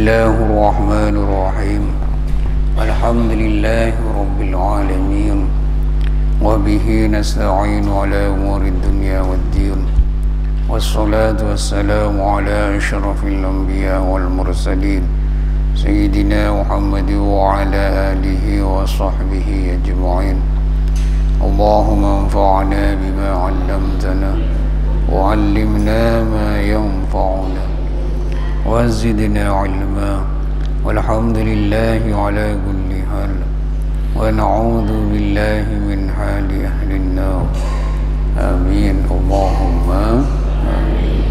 الله الرحمن الرحيم الحمد لله رب العالمين وبه نستعين على أمور الدنيا والدين والصلاة والسلام على أشرف الأنبياء والمرسلين سيدنا محمد وعلى آله وصحبه أجمعين اللهم انفعنا بما علمتنا وعلمنا ما ينفعنا وزدنا علما والحمد لله على كل حال ونعوذ بالله من حال أهل النار آمين اللهم آمين.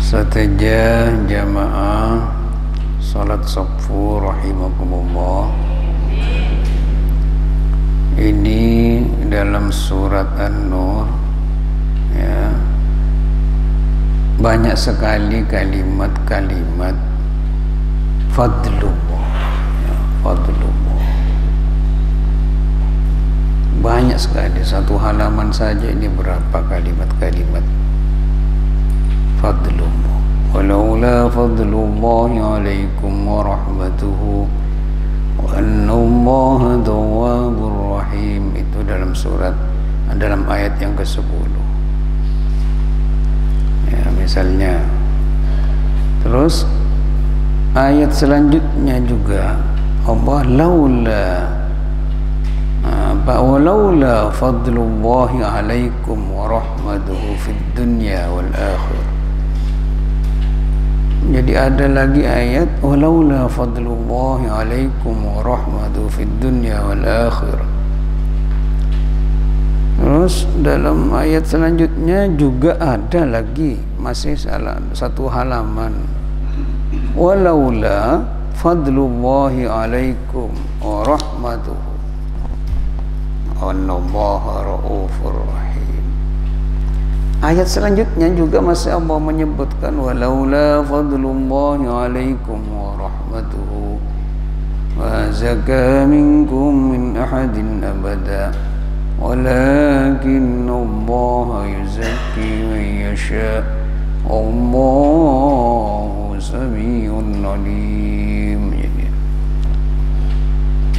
Seteja jamaah salat saffu rahimakumullah. Ini dalam surat An-Nur ya, banyak sekali kalimat-kalimat fadlullah ya, fadlullah banyak sekali. Satu halaman saja ini berapa kalimat-kalimat fadlullah. Walaula fadlullahi alaikum wa rahmatuhu wa annallaha tawwabur rahim. Itu dalam ayat yang ke-10 ya, misalnya. Terus ayat selanjutnya juga Allah laula fadlullahi alaikum wa rahmatuhu fid dunya wal akhirah. Jadi ada lagi ayat walaula fadlullahi alaikum wa rahmatuhu fid dunya wal akhirah. Terus dalam ayat selanjutnya juga ada lagi, masih satu halaman, walaula fadlullahi alaikum wa rahmatuhu annallaha raufur rahim. Ayat selanjutnya juga masih Allah menyebutkan walaula fadlullahi alaikum wa rahmatuhu wa zaka minkum min ahadin abada walakin Allah yuzakki man yasha Allahu samiun alim.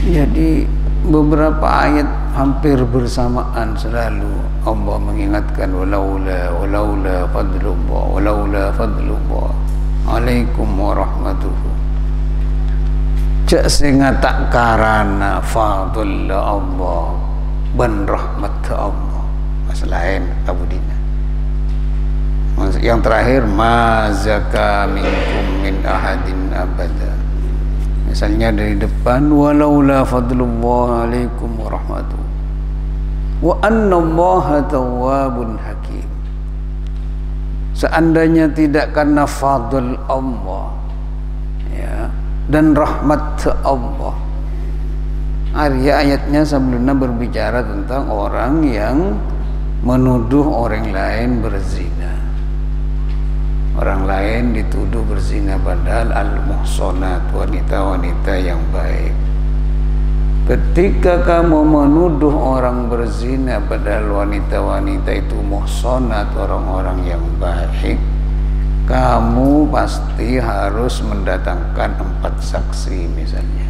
Jadi beberapa ayat hampir bersamaan selalu Allah mengingatkan walaula fadlullah alaikum wa rahmatuhu. Cak singa tak karana fadl Allah ban rahmat Allah. Selain Abu Dina. Yang terakhir ma zaka minkum min ahadin abada. Misalnya dari depan walaula fadlullah alaikum wa rahmatuhu wa annallaha tawwabun hakim. Seandainya tidak karena fadl Allah ya, dan rahmat Allah. Ayatnya sebelumnya berbicara tentang orang yang menuduh orang lain berzina. Orang lain dituduh berzina padahal al-muhsanat, wanita-wanita yang baik. Ketika kamu menuduh orang berzina padahal wanita-wanita itu muhsanat, orang-orang yang baik, kamu pasti harus mendatangkan 4 saksi misalnya.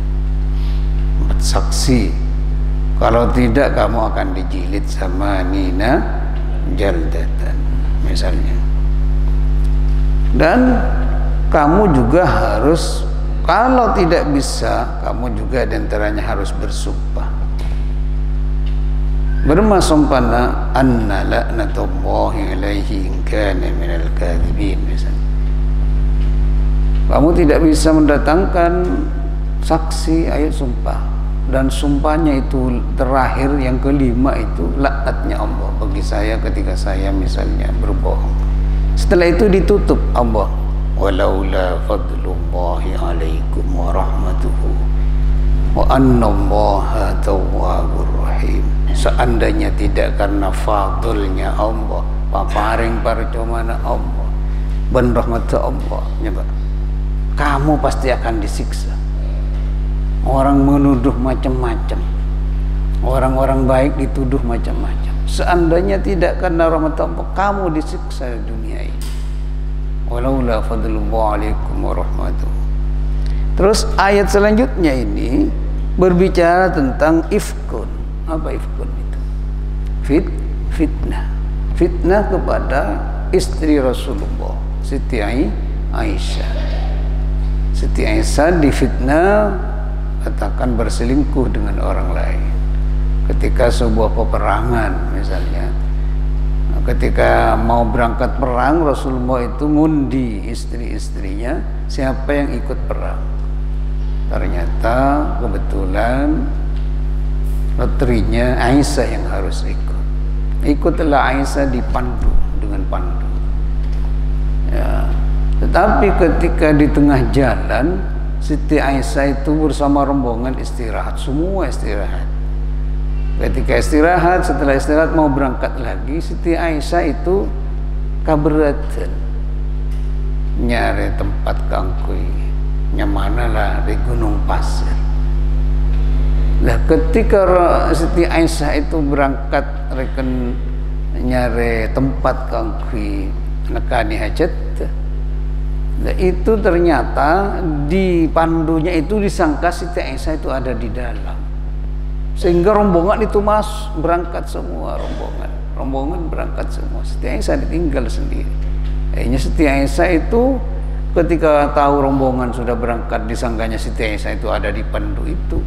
4 saksi. Kalau tidak kamu akan dijilid sama Nina jaldatan misalnya. Dan kamu juga harus, kalau tidak bisa, kamu juga diantaranya harus bersumpah. Bermasumpahna anna la'natullahi alaihi in kana minal kadhibin misalnya. Kamu tidak bisa mendatangkan saksi ayat sumpah, dan sumpahnya itu terakhir yang kelima itu laknatnya Allah bagi saya ketika saya misalnya berbohong. Setelah itu ditutup Allah walaula fadlullahi alaikum wa rahmatuhu wa annallaha tawwabur rahim. Seandainya tidak karena fadlnya Allah, paparing parcomana Allah, ben rahmat Allah, kamu pasti akan disiksa. Orang menuduh macam-macam, orang-orang baik dituduh macam-macam. Seandainya tidak karena rahmat Allah, kamu disiksa di dunia ini. walaula fadlullah alaikum warahmatuhu. Terus ayat selanjutnya ini berbicara tentang ifkun. Apa ifkun itu? Fitnah. Fitnah kepada istri Rasulullah, Siti Aisyah. Siti Aisyah difitnah katakan berselingkuh dengan orang lain ketika sebuah peperangan misalnya. Ketika mau berangkat perang, Rasulullah itu ngundi istri-istrinya siapa yang ikut perang. Ternyata kebetulan loterinya Aisyah yang harus ikut. Ikutlah Aisyah dipandu dengan pandu. Ya. Tetapi ketika di tengah jalan, Siti Aisyah itu bersama rombongan istirahat, semua istirahat. Ketika istirahat, setelah istirahat mau berangkat lagi, Siti Aisyah itu kaberatan nyari tempat kangkui, nyamana lah di Gunung Pasir. Nah, ketika Siti Aisyah itu berangkat reken nyari tempat kangkui nekani hajat, nah, itu ternyata di pandunya itu disangka Siti Aisyah itu ada di dalam. Sehingga rombongan itu berangkat semua, rombongan berangkat semua. Siti Aisyah ditinggal sendiri. Akhirnya Siti Aisyah itu ketika tahu rombongan sudah berangkat, disangkanya Siti Aisyah itu ada di pandu itu.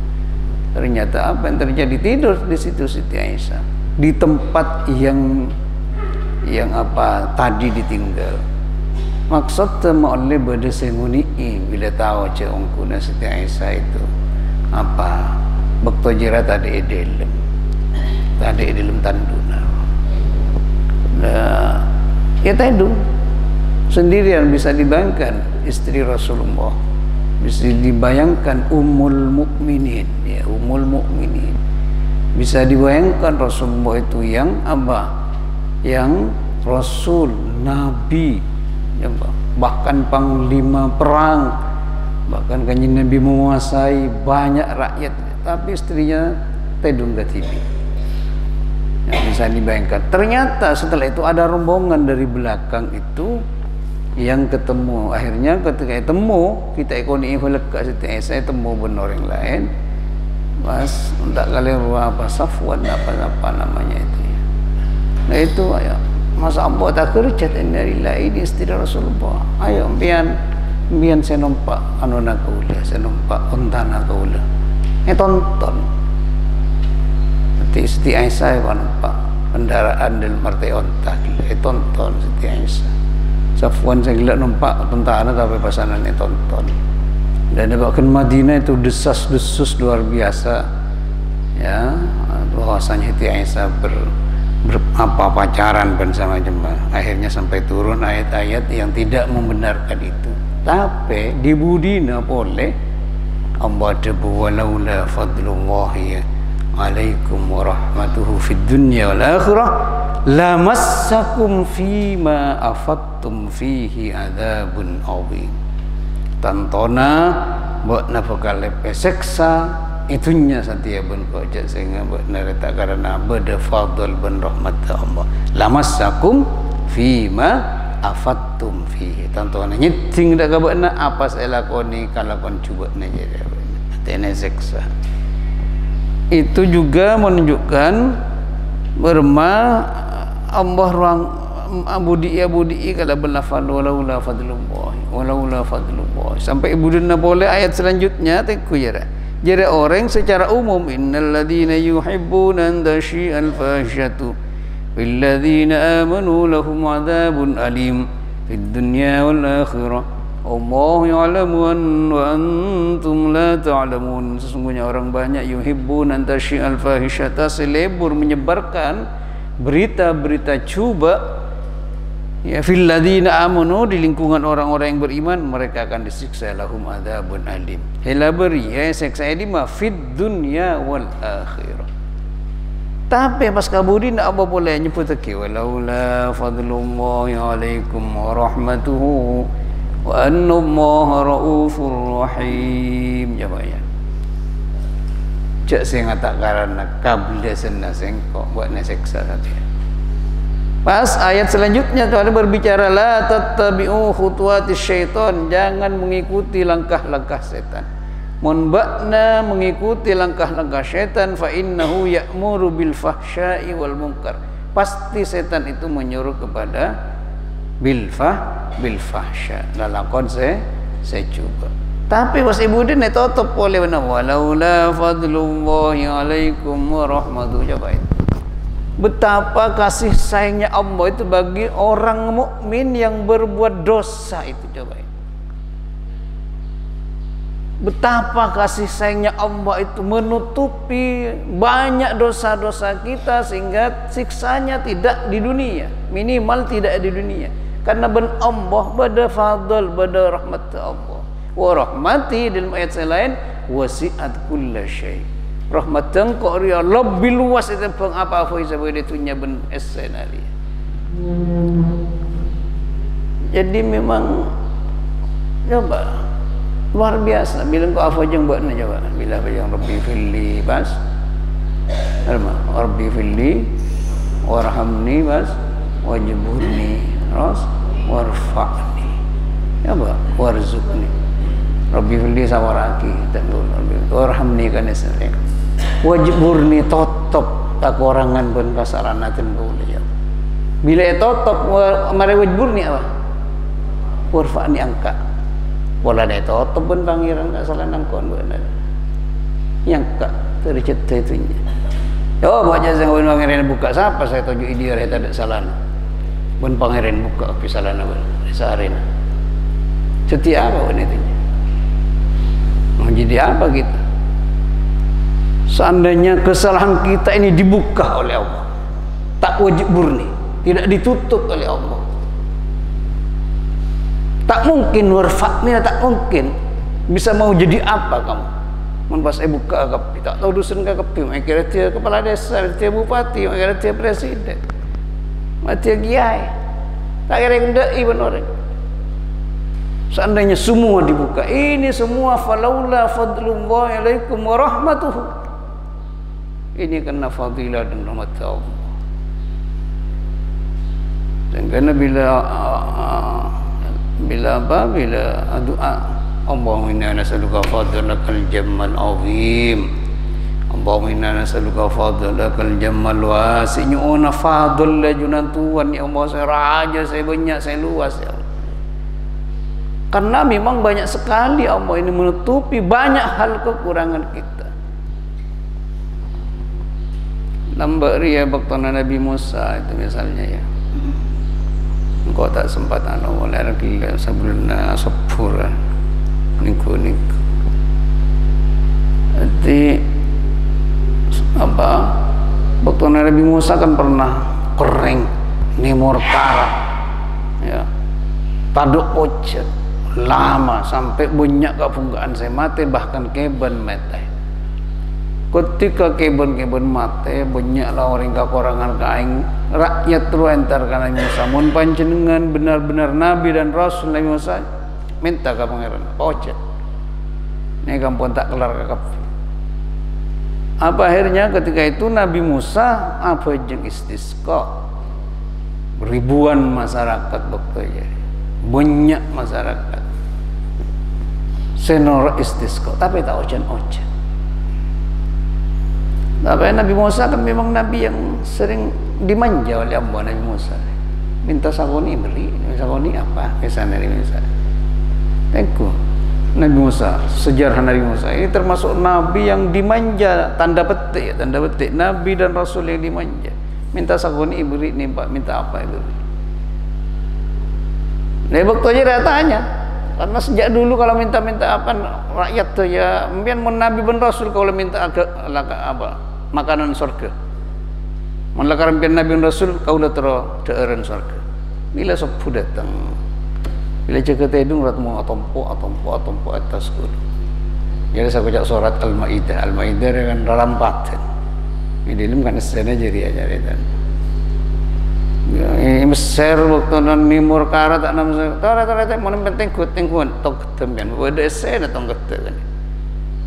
Ternyata apa yang terjadi? Tidur di situ Siti Aisyah di tempat yang apa tadi ditinggal. Maksud oleh bade senguni bila tahu ceongkuna Siti Aisyah itu apa? Bakto jira tadi edelem tanduna. Nah, ya tadi sendirian bisa dibayangkan istri Rasulullah, bisa dibayangkan Ummul Mukminin, ya Ummul Mukminin. Bisa dibayangkan Rasulullah itu yang apa? Yang Rasul, Nabi, ya, bahkan panglima perang, bahkan kanjeng Nabi menguasai banyak rakyat. Tapi istrinya tedung ke TV. Yang bisa dibayangkan. Ternyata setelah itu ada rombongan dari belakang itu yang ketemu. Akhirnya ketika ketemu, kita ikoni leka Siti Aisyah temu benar yang lain. Mas, entah kalian apa Safwan apa namanya itu. Nah itu ayo, masa ambo tak kerja dari lain istri Rasulullah. Ayo bian saya numpak anuna kaula, saya numpak untana kaula. Tonton Siti Aisyah nampak kendaraan dalam arti onta tonton Siti Aisyah. Safwan saya gila nampak tentara tapi pasangan tonton. Dan bahkan Madinah itu desas-desus luar biasa ya, bahwasanya Siti Aisyah pacaran bersama jemaah. Akhirnya sampai turun ayat-ayat yang tidak membenarkan itu. Tapi di budina boleh Allah debu walaula fadlullahi alaikum warahmatuhu fid dunya wal akhirah lamassakum fima afattum fihi adzabun adzim. Tantona buat bakal peseksa itunya satia ben kojak sehingga buat narita karena beda fadl ben rahmat Allah. Lamassakum fima afattum fihi. Tantona nyeting dak kabana apa saya lakoni kalau kon cuba naja tene seksa. Itu juga menunjukkan berma Allah ruang budi kalau berlafal walaula fadlullah sampai ibuduna boleh ayat selanjutnya teku jadi orang secara umum innalladzina yuhibbuna an tashi'al fahsyatu walladzina amanu lahum adzabun alim fid dunya wal akhirah Allah ya'lamu wa antum la ta'lamun. Sesungguhnya orang banyak yuhibbun an tashi'al fahisyata, selebur menyebarkan berita-berita cuba ya fil ladzina amanu, di lingkungan orang-orang yang beriman, mereka akan disiksa lahum adzabun alim. Hela beri ya siksa ini mah fid dunya wal akhirah. Tapi pas kabudin apa boleh nyebut ke walaula fadlullahi alaikum wa rahmatuhu wa annallaha raufur rahim. Jawabnya cak saya ngata karena kabla senna sengkok buat seksa saja. Pas ayat selanjutnya Tuhan berbicara la tattabi'u khutuwatis syaitan, jangan mengikuti langkah-langkah setan. Mun ba'na mengikuti langkah-langkah setan fa innahu ya'muru bil fahsya'i wal munkar. Pasti setan itu menyuruh kepada bil fahsya. Lalakon saya coba. Tapi pas ibu dia ni tutup oleh mana walaula fadlullahi alaikum wa rahmatuhu. Coba itu. Betapa kasih sayangnya Allah itu bagi orang mukmin yang berbuat dosa itu, coba. Betapa kasih sayangnya Allah itu menutupi banyak dosa-dosa kita sehingga siksanya tidak di dunia, minimal tidak di dunia. Karena ben Allah pada fadl, pada rahmat Allah. Wa rahmati dalam ayat lain wasi'at kulla syai'. Rahmat tengkok dia lebih luas itu pun apa sebab dia tunya ben esenali. Jadi memang coba luar biasa bilang kau apa jeng buat coba bila apa yang Rabbi filli bas Rabbi filli warhamni bas wajburni ras warfa'ni coba warzuqni Rabbi filli sawaraki tandul warhamni kan esenali wajburni totop tak orangan pun kasaranatin boleh ya. Bila totop mari wajburni apa? Warfa'ni angka. Wala dai totop pun pangeran tak salah nangkon benar. Yang kak tercipta itunya. Oh baca sang pangeran buka siapa saya tuju dia tak ada salah. Pun pangeran buka api salah na saharina. Setiap apa pun itunya. Mau jadi apa kita? Seandainya kesalahan kita ini dibuka oleh Allah, tak wajib murni, tidak ditutup oleh Allah, tak mungkin warfa'ni, tak mungkin bisa mau jadi apa kamu. Pas saya buka kapi, tak tahu dusun ke kapi, kira dia kepala desa, dia bupati, kira dia presiden, dia kiai, tak kira kendai benar. Seandainya semua dibuka, ini semua falaula fadlullahi alaikum wa rahmatuhu. Ini karena fadilah dan rahmat Allah. Dan karena bila doa Allahumma inna nas'aluka fadlakal jammal azim, Allahumma inna nas'aluka fadlakal jammal wasi'. Nyu'una fadl la junan Tuhan ya Allah, saya raja, saya banyak, saya luas ya Allah. Karena memang banyak sekali Allah ini menutupi banyak hal kekurangan kita. Nampak ria baktana Nabi Musa itu misalnya ya. Engkau tak sempat wala rakil sabruna sabura niku. Jadi apa? Baktana Nabi Musa kan pernah kering, nimur kara. Ya. Taduk ocet lama sampai banyak kepunggaan saya mati bahkan keben mati. Ketika keben mati banyaklah orang kekurangan kain rakyat terlantar karena Musa mun panjenengan benar-benar nabi dan rasul Nabi Musa minta ke pangeran ocet ini kampun tak kelar kakap. Apa akhirnya ketika itu Nabi Musa apa jeng istisqa ribuan masyarakat waktu banyak masyarakat senor istisqa tapi tak ocet. Tapi Nabi Musa kan memang Nabi yang sering dimanja oleh Allah. Nabi Musa minta sakoni beri, sakoni apa misalnya dari Musa. Tengku Nabi Musa, sejarah Nabi Musa ini termasuk Nabi yang dimanja, tanda petik Nabi dan Rasul yang dimanja. Minta sakoni beri, minta apa beri. Nah waktu aja dia tanya, karena sejak dulu kalau minta-minta apa rakyat tuh ya, mungkin mau Nabi dan Rasul kalau minta apa makanan surga. Manlakaran pian Nabi dan Rasul kau dah teran surga. Bila sepuh datang, bila jaga tedung rat mau atompo atas kudu. Jadi saya baca surat Al-Maidah. Al-Maidah kan rampatan. Di dalam kan sana jadi aja dan. Ya, Mesir waktu non nimur kara tak nam tara mau penting kuat tok tembian. Beda sen atau ketekan.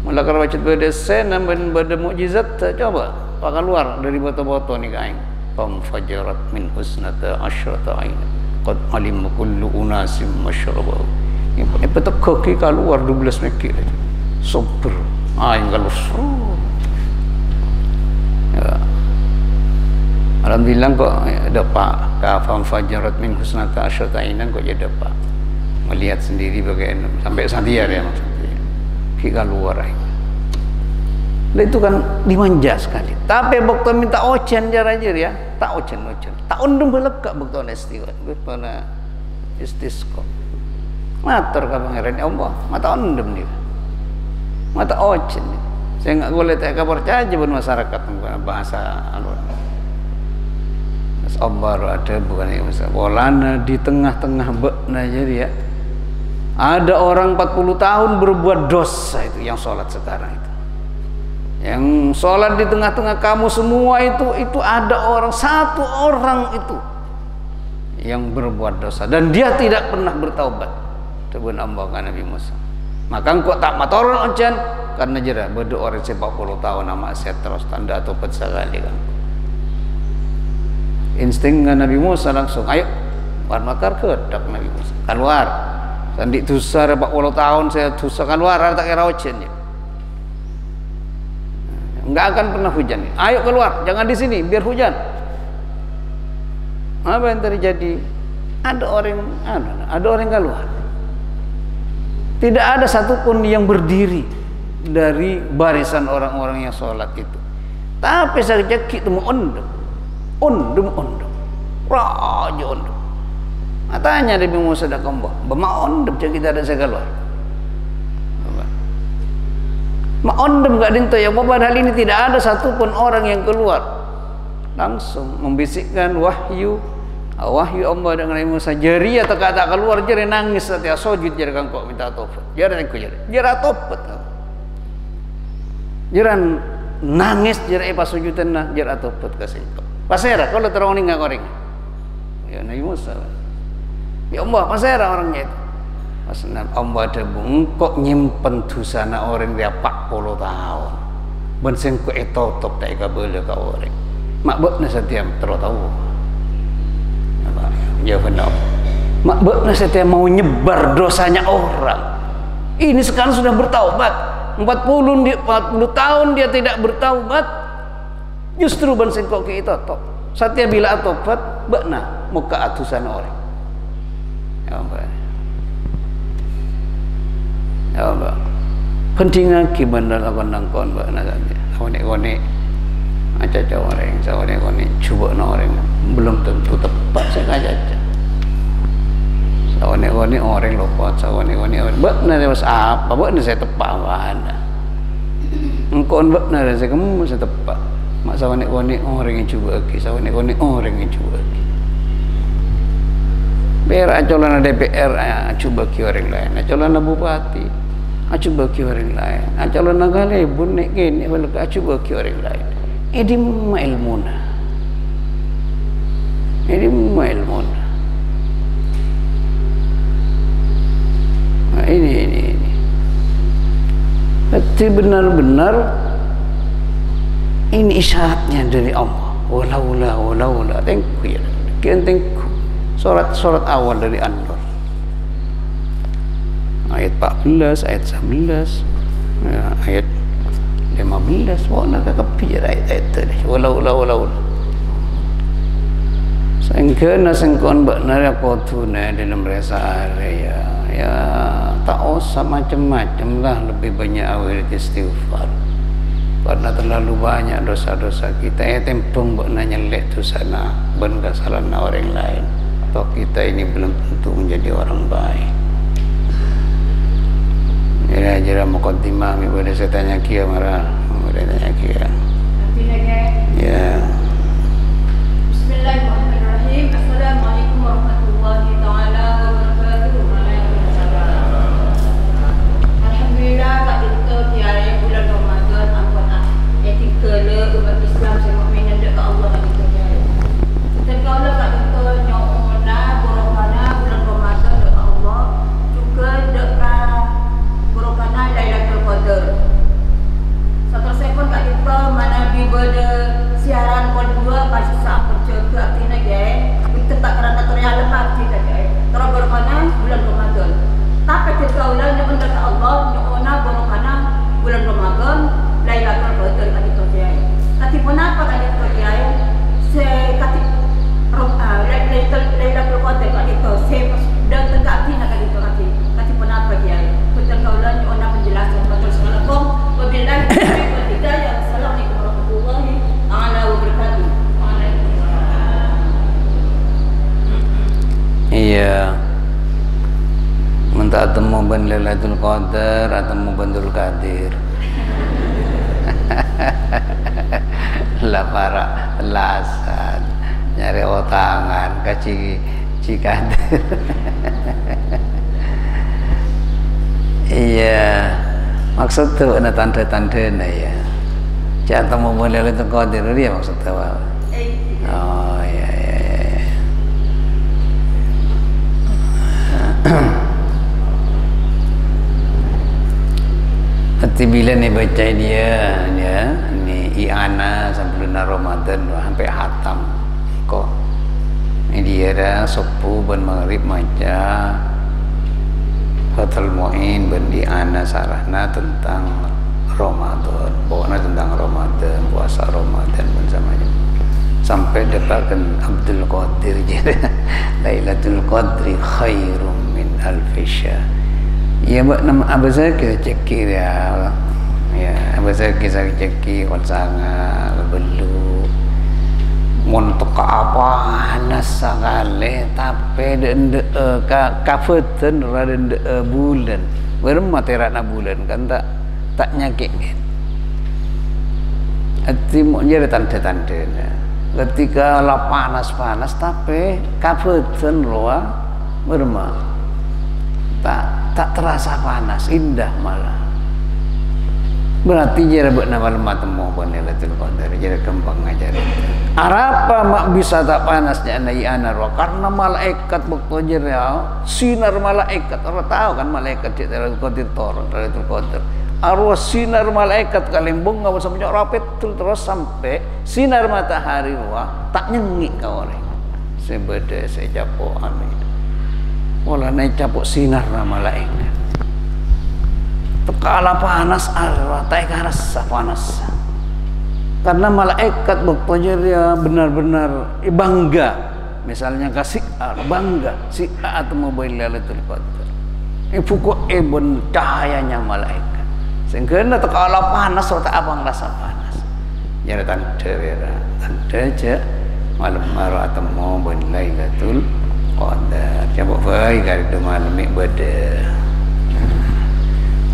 Mula kalau baca beda sen dan beda mukjizat coba pakai luar dari botol-botol ni kain. famfajarat min husnata asyrata aina qad alima kullu unasim masyrabahu. Ini petak kaki keluar 12 mekik aja. Super. Yang kalau ya. Alhamdulillah kok dapat kafam fajarat min husnata asyrata aina kok jadi dapat melihat sendiri bagaimana sampai santia dia maksudnya. Kita keluar aja. Itu kan dimanja sekali. Tapi waktu minta ocen jarajer ya, tak ocen. Tak undung belekak waktu istiwa. Pada istisqa. Matur ka pangeran Allah, mata undum dia. Mata ocen. Saya enggak boleh tak kabar aja pun masyarakat bahasa anu. Sabar ada bukan ya masalah. Walana di tengah-tengah bekna jadi ya. Ada orang 40 tahun berbuat dosa itu yang sholat sekarang itu. Yang sholat di tengah-tengah kamu semua itu ada satu orang itu yang berbuat dosa dan dia tidak pernah bertaubat. Coba nambahkan Nabi Musa. Maka engkau tak matoron ocan karena jerah berdoa orang 40 tahun nama saya terus tanda atau sekali kan. Insting Nabi Musa langsung ayo war makar kedak Nabi Musa keluar. Sandi dosa 40 tahun saya dosa keluar tak kira ocan ya. Enggak akan pernah hujan. Ayo keluar, jangan di sini biar hujan. Apa yang terjadi? Ada orang keluar. Tidak ada satupun yang berdiri dari barisan orang-orang yang sholat itu. Tapi saja kita mau undum. Raja undum. Matanya Nabi Musa dah kembang. Bama undum jadi kita ada saya keluar. Ma'ondem gak dinto ya, padahal ini tidak ada satupun orang yang keluar. Langsung membisikkan wahyu Allah dengan Nabi Musa. Jari atau kata keluar jari nangis setiap sujud jari kangkok minta tobat. Jari tobat. Jari nangis jari pas sujudan nah jari tobat kasih. Pasera kalau terang nggak orang. Ya Nabi Musa. Ya Allah pasera orangnya itu. Pasal Allah ada bungkok nyimpen dosana orang dia 40 tahun. Ben sing ku etotop tak kabel ka orang. Mak bekna setiap terus tahu. Ya benar. Mak bekna setiap mau nyebar dosanya orang. Ini sekarang sudah bertaubat. 40 tahun dia tidak bertaubat. Justru ben sing kok etotop. Setiap bila tobat bekna muka atusan orang. Ya Allah. Ya Allah. Penting lagi bandar akan nangkon mbak nazarnya. Konek-konek aja orang, konek-konek coba orang belum tentu tepat saya aja. Konek-konek orang lopot, konek-konek orang. Mbak nazar apa? Mbak nazar saya tepat mana? Engkau mbak nazar saya kamu saya tepat. Mak konek-konek orang yang coba lagi, konek-konek orang yang coba lagi. Biar acolana DPR coba ki orang lain, acolana bupati coba ki orang lain, acolana galebun nek kene welak coba ki orang lain. Ini ilmuna. Nah, ini. Berarti benar-benar ini isyaratnya dari Allah. Walaula tengku ya. Kian tengku. Surat awal dari An-Nur. Ayat 14, ayat 19, ya, ayat 15. Wah, nak kepir ayat tadi. Walaula. Sehingga sengkon benar aku tu dalam rasa area. Ya, tak usah macam-macam lah. Lebih banyak awal istighfar. Karena terlalu banyak dosa-dosa kita. Ya, tempung benar nyelek tu sana. Ben kesalahan orang lain. Toh kita ini belum tentu menjadi orang baik. Jira muqaddimah boleh saya tanya kia marah, boleh tanya kia. Ya. Bismillahirrahmanirrahim. Assalamualaikum warahmatullahi taala wabarakatuh. Waalaikumsalam. Alhamdulillah kat kita tiada bulan Ramadan angkat etika le umat Islam saya mukmin dekat Allah dan kita jaya. Kita kalau kat kita nyona borokana bulan Ramadan dekat Allah juga dekat borokana Lailatul Qadar. Satu sekon kat kita mana bi ber siaran Lailatul Qadar kadito kiai. Kati punapa kadito kiai? Se kati Lailatul Qadar kadito se dan tegati na kadito kati. Kati punapa kiai? Betul kaulan ni ona penjelasan betul Assalamualaikum wabillahi taufiq wal hidayah. Assalamualaikum warahmatullahi wabarakatuh. Iya. Minta temu ben Lailatul Qadar atau mau Bandul Qadir. Lah para lasan nyari otangan kaci Qadir. Iya. Maksud tuh ada tanda-tanda ya. Jangan temu ben Lailatul Qadar dia maksud tuh. Oh iya. Nanti bila nih baca dia nih I'anah sampai bulan Ramadan sampai hatam kok ini dia dah subuh ben maghrib maca Fathul Mu'in ben I'anah sarahna tentang Ramadan, bawana tentang Ramadan, puasa Ramadan ben samanya sampai dapatkan Abdul Qadir jadi Lailatul Qadri khairum min alfi syahr. Ya mbak nama abah saya kita cekir ya abah saya kita cekir kon sangat belu montok apa panas sekali tapi dende kafeten raden bulan bermaterana bulan kan tak nyakitin hati mau jadi tanda-tanda ketika lah panas tapi kafeten roa berma tak terasa panas, indah malah. Berarti jare buat nama lemah temu pun Lailatul Qadar jare kembang ngajar. Arapa mak bisa tak panasnya I'anah roh karena malaikat waktu jare sinar malaikat. Orang tahu kan malaikat di Lailatul Qadar. Arwah sinar malaikat kalimbung ngau sampai rapet terus sampai sinar matahari roh tak nyengik kau orang. Sebeda sejapo amin. Wala naik capuk sinar na malaikat. Tekala panas arwah, tak rasa panas. Karena malaikat waktu dia benar-benar bangga. Misalnya kasih bangga si atau mobil Lailatul Qadar. Ibu kok ibun cahayanya malaikat. Sehingga tekala panas atau tak abang rasa panas. Jadi tanda aja malam marah atau mobil Lailatul Qadar cabut baik kali tu malam ibadah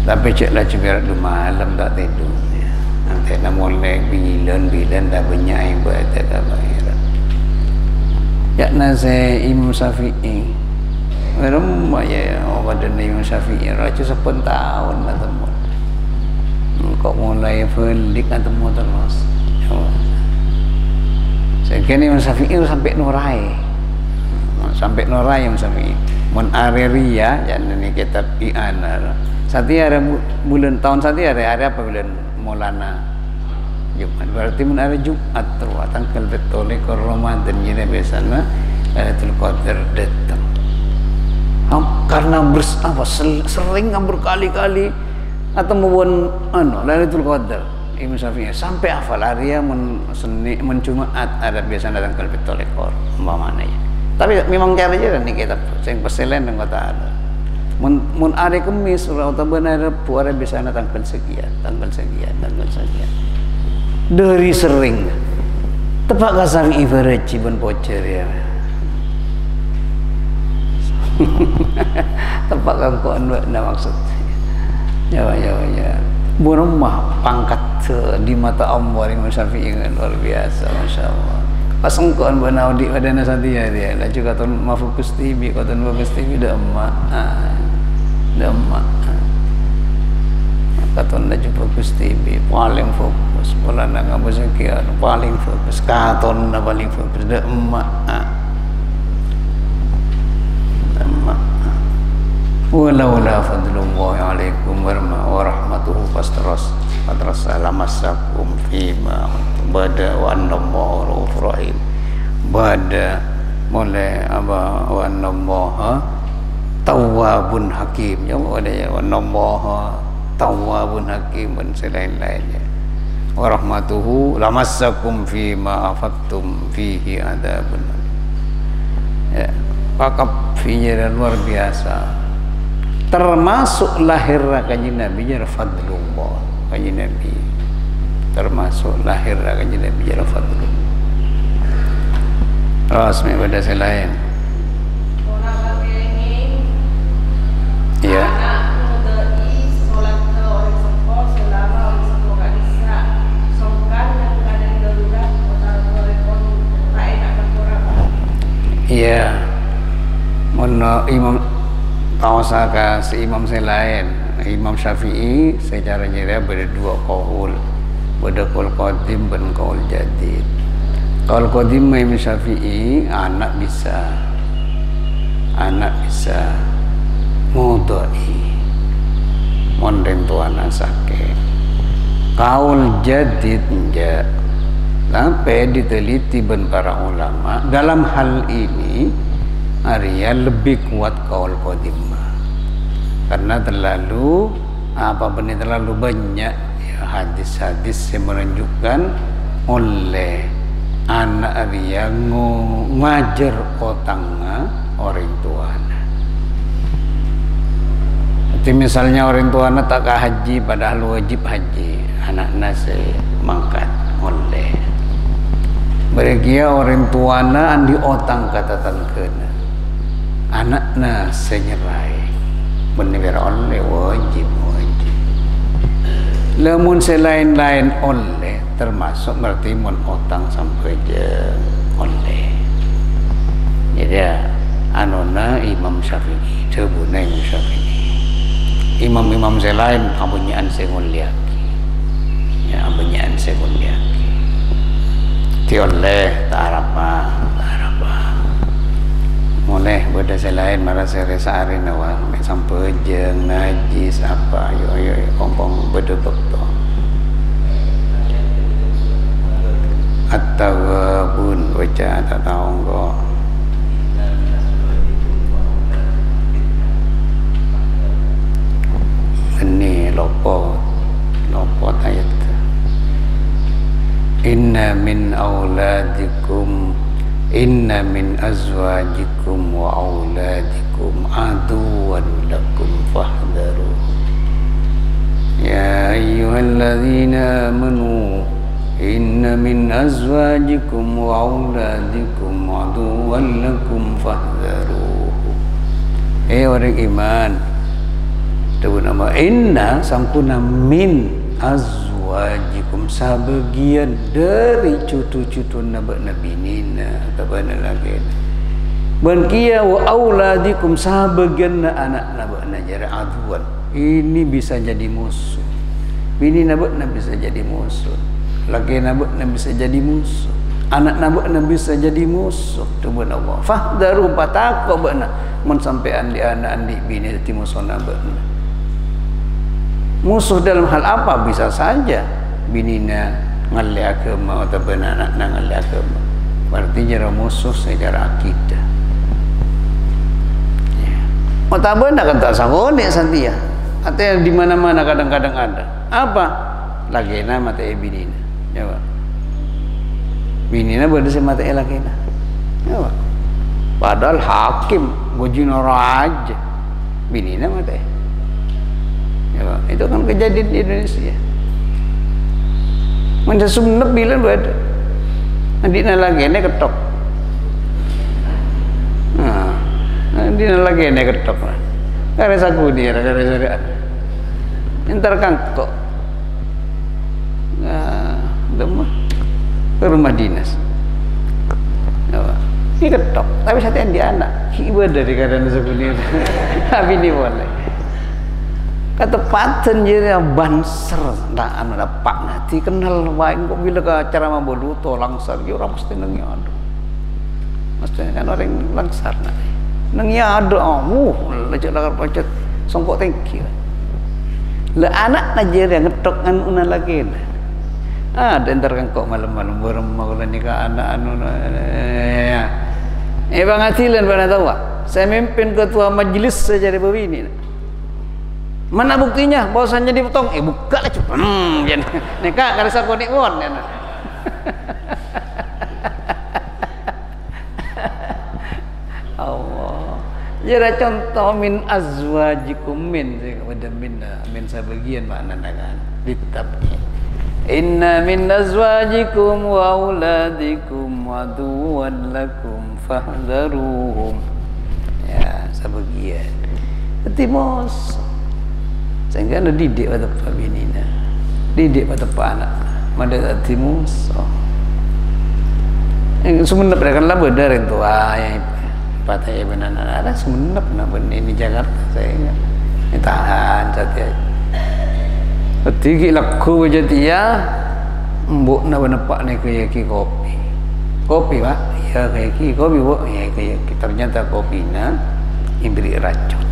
tapi ceklah cakap tu malam tak tidur nanti nak mulai bilan dah banyak ibadah kabairan ya nasi Imam Syafi'i rumah ya badan Imam Syafi'i raja 10 tahun lah temu kok mulai felik lah temu terus saya kira Imam Syafi'i sampai Nurai sampai Norayam sampai mon areria yang ini kitab I'anah satu hari bulan tahun satu hari apa bulan Maulana Jumat berarti mon hari Jumat tu tanggal betul ke Ramadan jadi biasanya Lailatul Qadar datang karena sering berkali-kali atau membuat Lailatul Qadar Imam Syafi'i sampai hafal area men Jumat ada biasanya tanggal betul ke umpamanya tapi memang cara je ni kita sing peselen dan kata ada mun hari Kamis atau benar puara biasanya tanggal sekian dari sering tepat kasang ibarat cibun pocer ya tepat kan kau anda maksud ya burumah pangkat di mata Allah Imam Syafi'i luar biasa Masya Allah pasangkuan banau di wadana santia dia lah juga ton mafokus TV kau ton mafokus TV dah emak katon dah jumpa fokus TV paling fokus bola nak apa sekian paling fokus katon dah paling fokus dah emak walaula fadlullahi alaikum warahmatuhu fastras salamassakum fima bada wa annallaha rahim bada mulai apa wa annallaha tawwabun hakim ya ada ya wa annallaha tawwabun hakim dan selain-lainnya wa rahmatuhu lamassakum fima afattum fihi adzabun. Ya, pakap finya luar biasa. Termasuk lahir kanjeng Nabi jar fadlullah kanjeng Nabi. Termasuk lahir kanjeng Nabi jar fadlullah. Rasmi pada selain. Ya. Iya, mana Imam Tawasaka si Imam selain Imam Syafi'i secara general ada dua qaul, ada qaul qadim dan qaul jadid. Qaul qadim Imam Syafi'i anak bisa mudai monden tuana sakit. Qaul jadid enggak. Sampai diteliti ben para ulama dalam hal ini Arya lebih kuat kaul qadimah karena terlalu banyak ya, hadis-hadis yang menunjukkan oleh anak Arya ngajar otangnya orang tuanya. Jadi misalnya orang tuanya tak haji padahal wajib haji, anaknya saya mangkat oleh mereka orang tuana andi otang katatan kena anakna senyerai bener oleh wajib lamun selain-lain oleh termasuk berarti mun otang sampai je oleh. Jadi anona Imam Syafi'i tebuna Imam Syafi'i imam-imam selain abunyaan senguliaki ya abunyaan senguliaki ti oleh tak apa mulai beda selain marah seresa hari nawa sampai jeng najis apa yo kompong beda bekto atau bun baca tak tahu kok ini lopot ayat inna min auladikum inna min azwajikum wa auladikum aduwan lakum fahdharu ya ayyuhalladzina amanu inna min azwajikum wa auladikum aduwan lakum fahdharu. Orang iman itu nama inna sampuna min azwajikum sebagian dari cucu-cucu nabi nina kabana lagi ban kia wa auladikum sebagian anak nabi jara aduan ini bisa jadi musuh bini nabi bisa jadi musuh laki nabi bisa jadi musuh anak nabi bisa jadi musuh tubun Allah fahdharu pataqwa bana mun sampean di anak andi bini ti musuh nabi. Musuh dalam hal apa? Bisa saja binina ngalih agama atau anak ngalih agama. Berarti jara musuh secara akidah. Ya. Otabana kan tak sangone santia. Artinya di mana-mana kadang-kadang ada. Apa? Lagena mata binina. Jawab. Binina berada sama mata lagena. Jawab. Padahal hakim gojino raja. Binina mata ya, itu kan kejadian di Indonesia. Macam sumnep bilang ada. Nanti lagi ini ketok. Nanti lagi ini ketok lah. Karena saku dia, karena saya. Entar kangkok. Demah ke rumah dinas. Ya, ini ketok. Tapi saya di anak. Ibadah dari karena saku dia. Tapi ini boleh. Ketepatan jadi banser dah anu dapat nanti kenal wae kok bila ke acara mabodu to langsar yo ora mesti nang ado. Mesti kan orang langsar nang ado lecet lakar pacet songkok tengki. Le anak najir yang ngetok anu una lagi. Ada entar kan kok malam-malam bareng mau nikah anak anu Bang Atilan pernah tahu? Saya memimpin ketua majelis saja di bawah ini. Mana buktinya bahwasannya dipotong? Buka lah cuman. Neka kalau saya konek won ya. Allah. Jadi contoh min azwajikum min kepada min sebagian makna kan. Ditabni. Inna min azwajikum wa auladikum aduwwan lakum fahdharuhum. Ya, sebagian. Timos. Sehingga ada didik pada pak binina, didik pada pak anak. Mada timos. Yang semenep kan lah bedar itu yang patah benar ada semenep nak benih di Jakarta saya tahan saja. Tinggi laku berjaya, mbok nak benepak ni kayak kopi pak, ya kayak kopi bu, ya kayak ternyata kopinya diberi racun.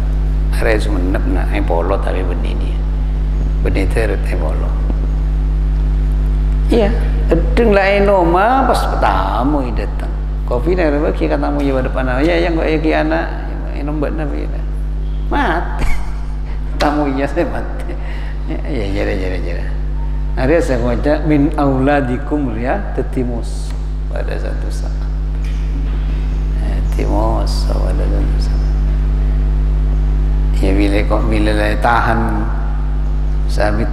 Ada semenep nak polo tapi benih dia teret polo. Iya, edeng lain nama pas pertama datang. Kopi ni apa? Kita tamu je pada depan. Ya yang kau anak nombor nabi dah mati. Tamunya saya mati. Ya jara. Ada saya baca min auladikum ya tetimus pada satu saat. Timus pada satu saat. Ya bila tahan sabit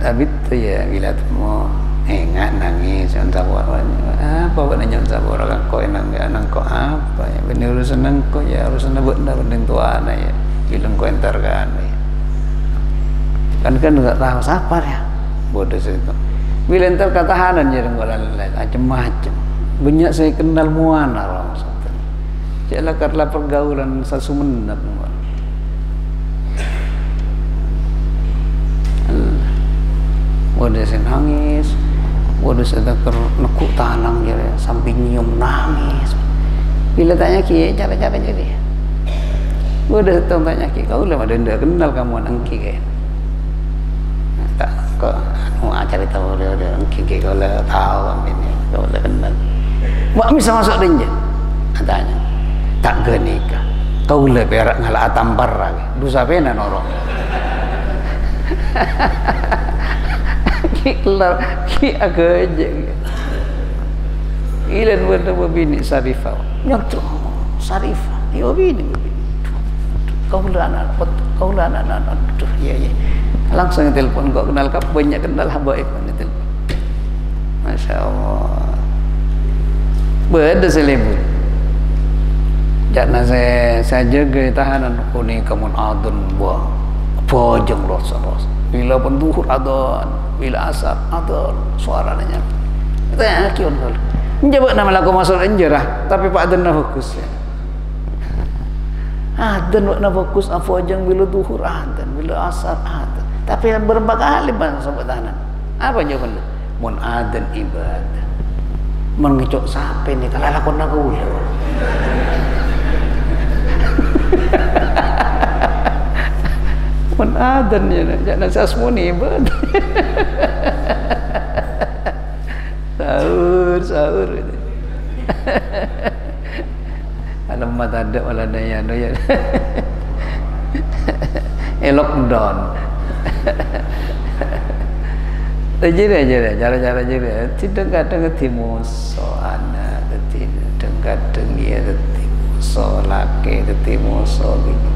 tu ya bila temu ingat nangis sabar apa buat nanya sabar orang kau nang kau apa ya benar urusan nang kau ya urusan benda tuan ya bilang kau entarkan ya kan enggak tahu sabar ya bodoh itu bila entar ketahanan jadi macam-macam banyak saya kenal muana orang seperti jelah karena pergaulan sasumenap bodoh saya nangis, bodoh saya nekuk tanang je, sampai nyium nangis. Bila tanya ki, cara-cara jadi. Bodoh saya tanya ki, kau lah ada ndak kenal kamu angki ke? Tak, kau cari tahu dia angki ke kau lah tahu ini, kau lah kenal. Mak bisa masuk denje, tanya. Tak genika, kau lah berak ngalah tambar lagi. Dosa pena norong. Kelar ki agak aja ilan benda bini Sarifah nyontoh Sarifah ya bini kau lah anak tuh ya langsung telepon kau kenal kau banyak kenal habaib ni telepon Masya Allah beda selebut jangan saya jaga tahanan kuning kamu adun buah pojong rasa bila penduhur adon bila asap adon suaranya kita yang akion kalau menjawab nama laku masuk enjerah tapi pak adon fokus ya adon nak fokus pojong bila duhur adon bila asap adon tapi yang berapa kali bang sampai tahanan apa jawaban lu mun adon ibadah mengecok sampai ni kalau lakon aku mun adan ya jangan sasmuni ibadah sahur itu alamat ada wala daya ya elok down cara-cara aja tidak kadang timus soana tidak kadang dia timus laki timus gitu.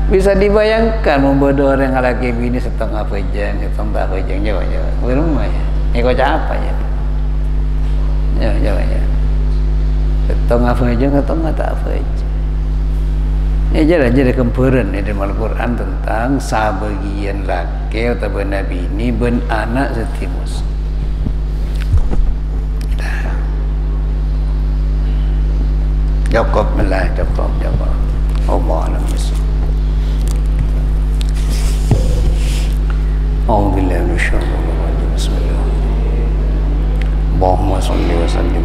Bisa dibayangkan membodoh orang laki bini setengah pejang jauh berumah ya kau apa ya jauh setengah pejang tak pejang ya jadi kempuran di dalam Al-Quran tentang sebagian laki atau nabi ini ben anak setimus cukup Allah alam bismillah. أعوذ بالله من الشيطان الرجيم بسم الله اللهم صل وسلم